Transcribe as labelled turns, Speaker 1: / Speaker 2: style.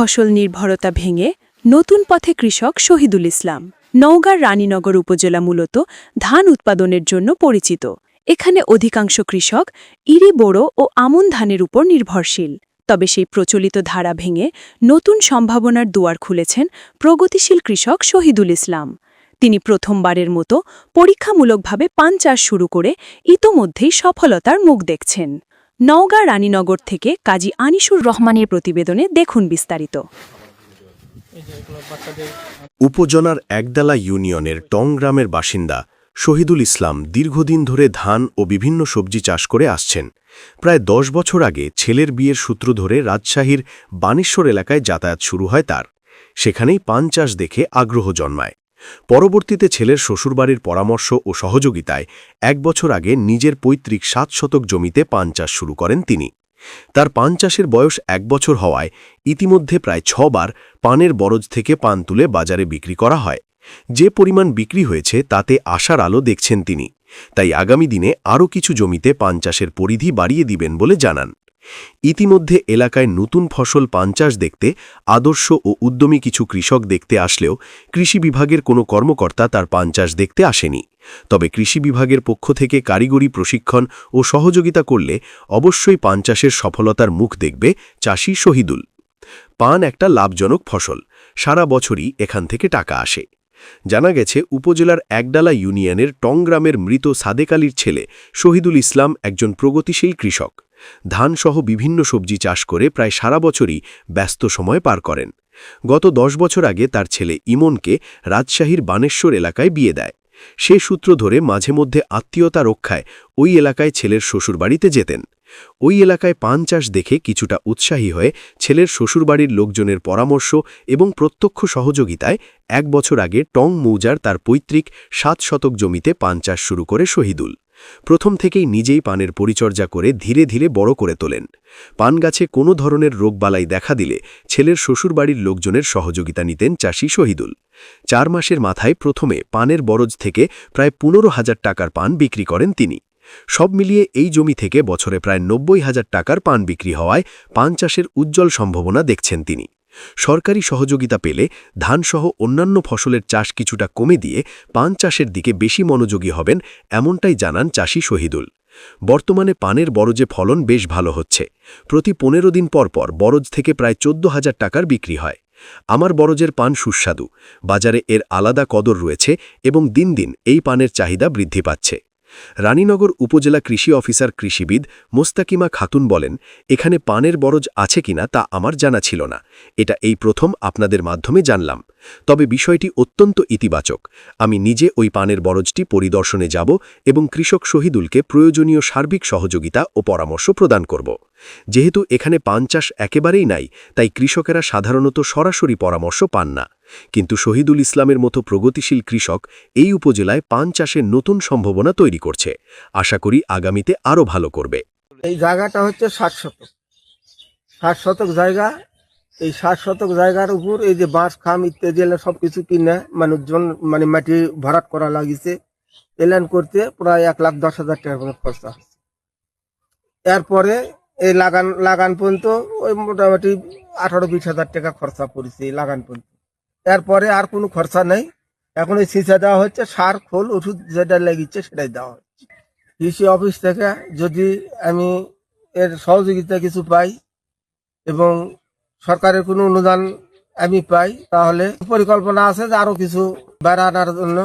Speaker 1: ফসল নির্ভরতা ভেঙে নতুন পথে কৃষক শহীদুল ইসলাম। নওগাঁর রানীনগর উপজেলা মূলত ধান উৎপাদনের জন্য পরিচিত। এখানে অধিকাংশ কৃষক ইরি বোরো ও আমন ধানের উপর নির্ভরশীল। তবে সেই প্রচলিত ধারা ভেঙে নতুন সম্ভাবনার দুয়ার খুলেছেন প্রগতিশীল কৃষক শহীদুল ইসলাম। তিনি প্রথমবারের মতো পরীক্ষামূলকভাবে পান চাষ শুরু করে ইতোমধ্যেই সফলতার মুখ দেখছেন। নওগাঁ রানীনগর থেকে কাজী আনিসুর রহমানের প্রতিবেদনে দেখুন বিস্তারিত।
Speaker 2: উপজেলার একডালা ইউনিয়নের টং গ্রামের বাসিন্দা শহীদুল ইসলাম দীর্ঘদিন ধরে ধান ও বিভিন্ন সবজি চাষ করে আসছেন। প্রায় 10 বছর আগে ছেলের বিয়ের সূত্র ধরে রাজশাহীর বানেশ্বর এলাকায় যাতায়াত শুরু হয় তার। সেখানেই পান চাষ দেখে আগ্রহ জন্মায়। পরবর্তীতে ছেলের শ্বশুরবাড়ির পরামর্শ ও সহযোগিতায় 1 বছর আগে নিজের পৈতৃক 7 শতক জমিতে পান চাষ শুরু করেন তিনি। তার পান চাষের বয়স 1 বছর হওয়ায় ইতিমধ্যে প্রায় 6 বার পানের বরজ থেকে পান তুলে বাজারে বিক্রি করা হয়। যে পরিমাণ বিক্রি হয়েছে তাতে আশার আলো দেখছেন তিনি। তাই আগামী দিনে আরও কিছু জমিতে পান চাষের পরিধি বাড়িয়ে দিবেন বলে জানান। ইতিমধ্যে এলাকায় নতুন ফসল পান চাষ দেখতে আদর্শ ও উদ্যমী কিছু কৃষক দেখতে আসলেও কৃষি বিভাগের কোনো কর্মকর্তা তার পান চাষ দেখতে আসেনি। তবে কৃষি বিভাগের পক্ষ থেকে কারিগরি প্রশিক্ষণ ও সহযোগিতা করলে অবশ্যই পান চাষের সফলতার মুখ দেখবে চাষি শহীদুল। পান একটা লাভজনক ফসল, সারা বছরই এখান থেকে টাকা আসে। জানা গেছে উপজেলার একডালা ইউনিয়নের টং গ্রামের মৃত সাদেক আলীর ছেলে শহীদুল ইসলাম একজন প্রগতিশীল কৃষক। ধানসহ বিভিন্ন সবজি চাষ করে প্রায় সারা বছরই ব্যস্ত সময় পার করেন। গত 10 বছর আগে তার ছেলে ইমনকে রাজশাহীর বানেশ্বর এলাকায় বিয়ে দেয়। সে সূত্র ধরে মাঝে মধ্যে আত্মীয়তা রক্ষায় ওই এলাকায় ছেলের শ্বশুরবাড়িতে যেতেন। ওই এলাকায় পান চাষ দেখে কিছুটা উৎসাহী হয়ে ছেলের শ্বশুরবাড়ির লোকজনের পরামর্শ এবং প্রত্যক্ষ সহযোগিতায় 1 বছর আগে টং মৌজার তার পৈতৃক 7 শতক জমিতে পান চাষ শুরু করে শহীদুল। প্রথম থেকেই নিজেই পানের পরিচর্যা করে ধীরে ধীরে বড় করে তোলেন। পান গাছে কোনো ধরনের রোগবালাই দেখা দিলে ছেলের শ্বশুরবাড়ির লোকজনের সহযোগিতা নিতেন চাষি শহীদুল। 4 মাসের মাথায় প্রথমে পানের বরজ থেকে প্রায় 15,000 টাকার পান বিক্রি করেন তিনি। সব মিলিয়ে এই জমি থেকে বছরে প্রায় 90,000 টাকার পান বিক্রি হওয়ায় পান চাষের উজ্জ্বল সম্ভাবনা দেখছেন তিনি। সরকারি সহযোগিতা পেলে ধানসহ অন্যান্য ফসলের চাষ কিছুটা কমে দিয়ে পান চাষের দিকে বেশি মনোযোগী হবেন, এমনটাই জানান চাষি শহীদুল। বর্তমানে পানের বরজে ফলন বেশ ভালো হচ্ছে। প্রতি 15 দিন পর পর বরজ থেকে প্রায় 14,000 টাকার বিক্রি হয়। আমার বরজের পান সুস্বাদু, বাজারে এর আলাদা কদর রয়েছে এবং দিন দিন এই পানের চাহিদা বৃদ্ধি পাচ্ছে। রানীনগর উপজেলা কৃষি অফিসার কৃষিবিদ মোস্তাকিমা খাতুন বলেন, এখানে পানের বরজ আছে কিনা তা আমার জানা ছিল না, এটা এই প্রথম আপনাদের মাধ্যমে জানলাম। তবে বিষয়টি অত্যন্ত ইতিবাচক। আমি নিজে ওই পানের বরজটি পরিদর্শনে যাব এবং কৃষক শহীদুলকে প্রয়োজনীয় সার্বিক সহযোগিতা ও পরামর্শ প্রদান করব। যেহেতু এখানে পান চাষ একেবারেই নাই, তাই কৃষকেরা সাধারণত সরাসরি পরামর্শ পান না। কিন্তু শহীদুল ইসলামের মতো প্রগতিশীল কৃষক এই উপজেলায় পান চাষের নতুন সম্ভাবনা তৈরি করছে। আশা করি আগামীতে আরও ভালো করবে।
Speaker 3: এই জায়গাটা হচ্ছে 60 শতক, 60 শতক জায়গা। এই 60 শতক জায়গার উপর এই যে বাঁশ খাম ইত্যাদি সবকিছু কিনে মানুষজন মাটি ভরাট করা লাগিয়েছে। এলান করতে প্রায় 1,10,000 টাকার মতো খরচা হচ্ছে। এরপরে এই লাগান পর্যন্ত ওই মোটামুটি 18-20,000 টাকা খরচা পড়েছে এই লাগান পর্যন্ত। এরপরে আর কোনো খরচা নেই। এখন এই সিঁচা দেওয়া হচ্ছে, সার খোল ওষুধ যেটা লেগেছে সেটাই দেওয়া হচ্ছে। কৃষি অফিস থেকে যদি আমি এর সহযোগিতা কিছু পাই এবং সরকারের কোনো অনুদান আমি পাই, তাহলে পরিকল্পনা আছে যে আরো কিছু বাড়ানোর জন্য